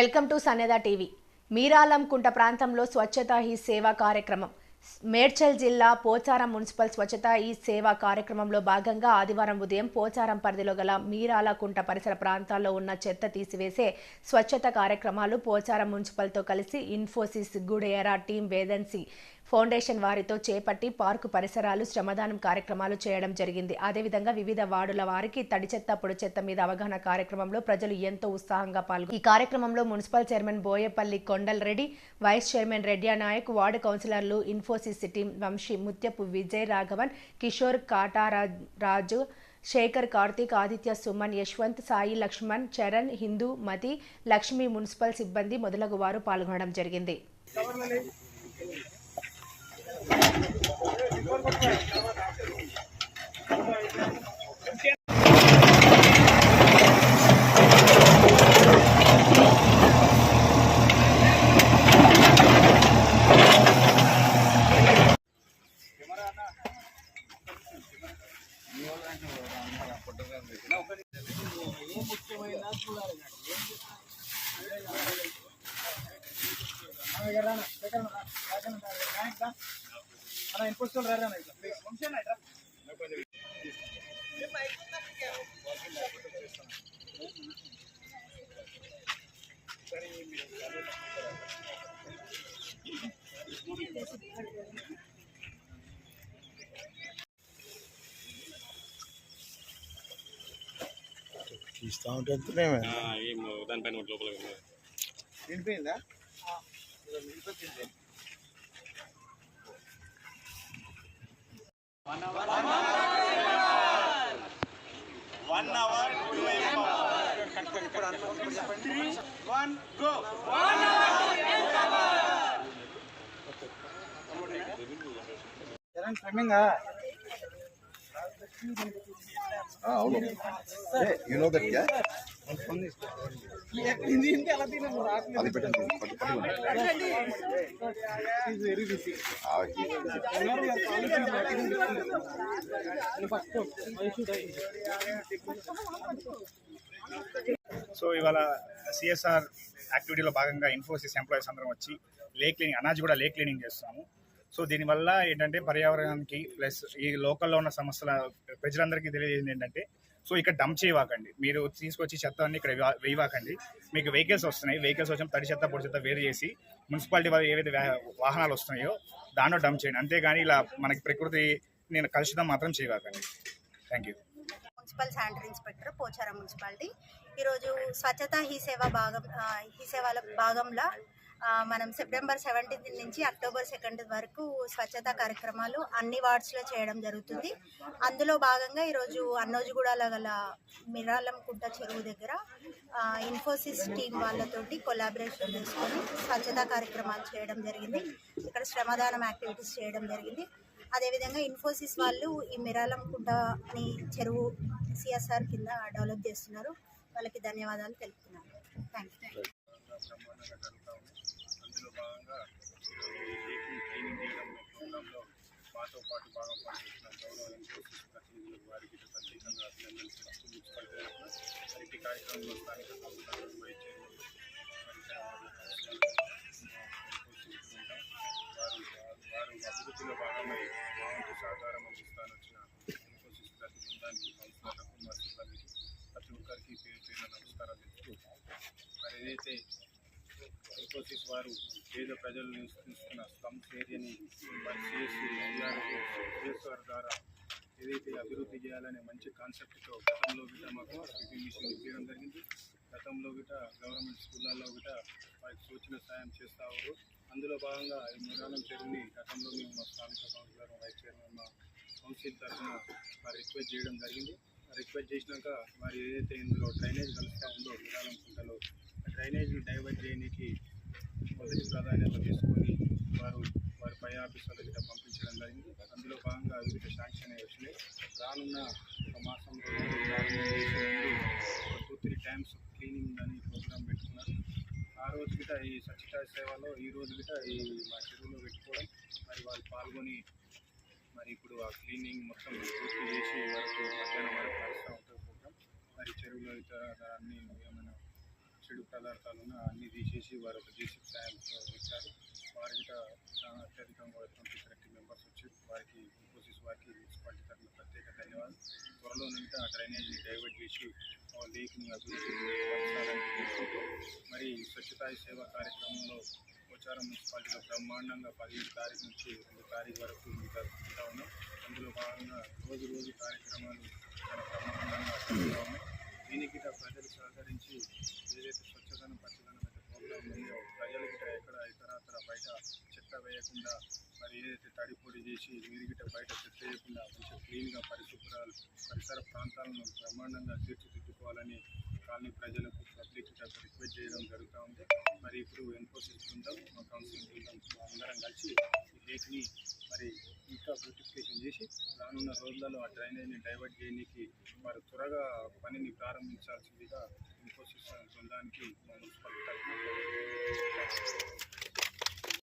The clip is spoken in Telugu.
వెల్కమ్ టు సనేదా టీవీ. మీరాలం కుంట ప్రాంతంలో స్వచ్ఛతా హీ సేవా కార్యక్రమం. మేడ్చల్ జిల్లా పోచారం మున్సిపల్ స్వచ్ఛతా హీ సేవా కార్యక్రమంలో భాగంగా ఆదివారం ఉదయం పోచారం పరిధిలో గల మీరాలకుంట పరిసర ప్రాంతాల్లో ఉన్న చెత్త తీసివేసే స్వచ్ఛత కార్యక్రమాలు పోచారం మున్సిపల్తో కలిసి ఇన్ఫోసిస్ గుడేరా టీం వేదన్సీ ఫౌండేషన్ వారితో చేపట్టి పార్కు పరిసరాలు శ్రమదానం కార్యక్రమాలు చేయడం జరిగింది. అదేవిధంగా వివిధ వార్డుల వారికి తడి చెత్త పొడి చెత్త మీద అవగాహన కార్యక్రమంలో ప్రజలు ఎంతో ఉత్సాహంగా పాల్గొన్నారు. ఈ కార్యక్రమంలో municipal chairman Boyapalli Kondal Reddy, vice chairman Reddy Nayak, ward కౌన్సిలర్లు, ఇన్ఫోసిస్ టీం వంశీ, ముత్యపు విజయ్ రాఘవన్, కిషోర్ కాటారాజు, శేఖర్, కార్తీక్, ఆదిత్య, సుమన్, యశ్వంత్, సాయి, లక్ష్మణ్, చరణ్, హిందూ, మతి, లక్ష్మి, మున్సిపల్ సిబ్బంది మొదలగు వారు పాల్గొనడం జరిగింది. తీస్తూ ఉంటే దానిపైన లోపల నిండిపోయిందా? అవును. You know that guy? అది పెట్టండి. సో ఇవాళ సిఎస్ఆర్ యాక్టివిటీలో భాగంగా ఇన్ఫోసిస్ ఎంప్లాయీస్ అందరం వచ్చి లేక్ క్లీనింగ్, అనాజ్ కూడా లేక్ క్లీనింగ్ చేస్తున్నాము. సో దీనివల్ల ఏంటంటే పర్యావరణానికి ప్లస్ ఈ లోకల్లో ఉన్న సమస్యల ప్రజలందరికీ తెలియజేది ఏంటంటే, సో ఇక్కడ డంప్ చేయవాకండి, మీరు తీసుకొచ్చి చెత్త అన్ని ఇక్కడ వేయవాకండి. మీకు వెహికల్స్ వస్తున్నాయి, వెహికల్స్ వచ్చి తడి చెత్త పొడి చెత్త వేరు చేసి మున్సిపాలిటీ వాళ్ళు ఏవైతే వాహనాలు వస్తున్నాయో దాంట్లో డంప్ చేయండి. అంతేగాని ఇలా మనకి ప్రకృతి నేను కలుషితం మాత్రం చేయవాకండి. Thank you. Municipal sanitary inspector Pocharam municipality. ఈరోజు స్వచ్ఛత హీ సేవల భాగంలో మనం సెప్టెంబర్ 17 నుంచి అక్టోబర్ 2 వరకు స్వచ్ఛతా కార్యక్రమాలు అన్ని వార్డ్స్లో చేయడం జరుగుతుంది. అందులో భాగంగా ఈరోజు అన్నోజుగూడలో గల మిరాలం కుంట చెరువు దగ్గర ఇన్ఫోసిస్ టీం వాళ్ళతోటి కొలాబరేషన్ చేసుకొని స్వచ్ఛతా కార్యక్రమాలు చేయడం జరిగింది. ఇక్కడ శ్రమదానం యాక్టివిటీస్ చేయడం జరిగింది. అదేవిధంగా ఇన్ఫోసిస్ వాళ్ళు ఈ మిరాలం కుంటని చెరువు సిఎస్ఆర్ కింద డెవలప్ చేస్తున్నారు. వాళ్ళకి ధన్యవాదాలు తెలుపుతున్నాను. Thank you. అందులో భాగంగా క్లీనింగ్ చేయడం ప్రోగ్రాంలో మాతో పాటు భాగం పనిచేసిన గౌరవ ఇన్ఫోసిస్ ప్రతినిధులు వారికి ప్రత్యేకంగా అభినందించడం. మున్సిపల్ ఇటు కార్యక్రమంలో స్థానిక సంస్థలు వైస్ చైర్మన్ వారు అభివృద్ధిలో భాగమై మా వంతు సహకారం అందిస్తాను వచ్చిన ఇన్ఫోసిస్ ప్రతి బృందానికి, కౌన్సిలర్లకు, మా సిబ్బందికి, ప్రతి ఒక్కరికి పేరు పేరున నమస్కారాలు తెలుపుతూ, మరి ఏదైతే ఇన్ఫోసిస్ వారు పేద ప్రజలు నివసిస్తున్న స్లమ్స్ ఏరియాని సిఎస్ఆర్ ద్వారా ఏదైతే అభివృద్ధి చేయాలనే మంచి కాన్సెప్ట్తో గతంలో గిట మాకు సిటీ మిషన్ ఇవ్వడం జరిగింది. గతంలో గిట గవర్నమెంట్ స్కూళ్ళల్లో గిట వారికి సూచన సాయం చేస్తారు. అందులో భాగంగా ఈ మిరాలం చెరువుని గతంలో మేము మా స్థానిక కౌన్సిలర్, వైస్ చైర్మన్, మా కౌన్సిల్ తరఫున మరి రిక్వెస్ట్ చేయడం జరిగింది. రిక్వెస్ట్ చేసినాక మరి ఏదైతే ఇందులో డ్రైనేజ్ కలుస్తూ ఉందో మిరాలం కుంటలో డ్రైనేజ్ని డైవర్ట్ చేయడానికి మొదటి ప్రాధాన్యత తీసుకొని వారి పై ఆఫీసర్ల గిట్ట పంపించడం జరిగింది. అందులో భాగంగా వివిధ శాంక్షన్ వచ్చినాయి. రానున్న ఒక మాసంలో 2-3 టైమ్స్ క్లీనింగ్ అని ప్రోగ్రాం పెట్టుకున్నారు. ఆ రోజు గిట ఈ స్వచ్ఛతా సేవలో ఈ రోజు గిట ఈ మా చెరువులో పెట్టుకోవడం, మరి వాళ్ళు పాల్గొని మరి ఇప్పుడు ఆ క్లీనింగ్ మొత్తం పూర్తి చేసి వరకు మధ్యాహ్నం వరకు నడుస్తూ ఉంటుంది ప్రోగ్రాం. మరి చెరువులో ఇతర అన్ని ఏమైనా చెడు పదార్థాలను అన్నీ తీసేసి వారు ఒక జేసీబీ సాయంతో వచ్చారు. వారికి చాలా అత్యధికంగా 20-30 మెంబర్స్ వచ్చి వారికి ఇన్ఫోసిస్ వారికి మున్సిపాలిటీ తరఫున ప్రత్యేక ధన్యవాదాలు. త్వరలో నుండి ఆ డ్రైనేజీని డైవర్ట్ చేసి లేక్ని అభివృద్ధి పరచాలని కోరుకుంటూ మరి స్వచ్ఛతా హీ సేవ కార్యక్రమంలో పోచారం మున్సిపాలిటీలో బ్రహ్మాండంగా 17 తారీఖు నుంచి 2 తారీఖు వరకు జరుపుకుంటా ఉన్నాం. అందులో భాగంగా రోజు కార్యక్రమాలు చాలా బ్రహ్మాండంగా జరుగుతూ ఉన్నాయి. దీనికి ప్రజలు సహకరించి ఏదైతే స్వచ్ఛతను పచ్చదనం అయితే ప్రోగ్రాం ఉందో ప్రజలు గిట ఎక్కడ ఇతరత్ర బయట చెత్త వేయకుండా మరి ఏదైతే తడి పొడి చేసి మీరు గిట బయట చెత్త వేయకుండా కొంచెం క్లీన్గా పరిసర ప్రాంతాలను బ్రహ్మాండంగా తీర్చిదిద్దుకోవాలని కాలనీ ప్రజలకు పబ్లిక్ రిక్వెస్ట్ చేయడం జరుగుతూ ఉంది. మరి ఇప్పుడు ఇన్ఫోసిస్ బృందం మా కౌన్సిలింగ్ బృందం అందరం కలిసి ఈ లేక్ని మరి ఇంకా బ్యూటిఫికేషన్ చేసి రానున్న రోజులలో ఆ డ్రైనేజ్ని డైవర్ట్ చేయడానికి వారు త్వరగా పనిని ప్రారంభించాల్సిందిగా ఇన్ఫోసిస్ బృందానికి మా మున్సిపల్ తరఫున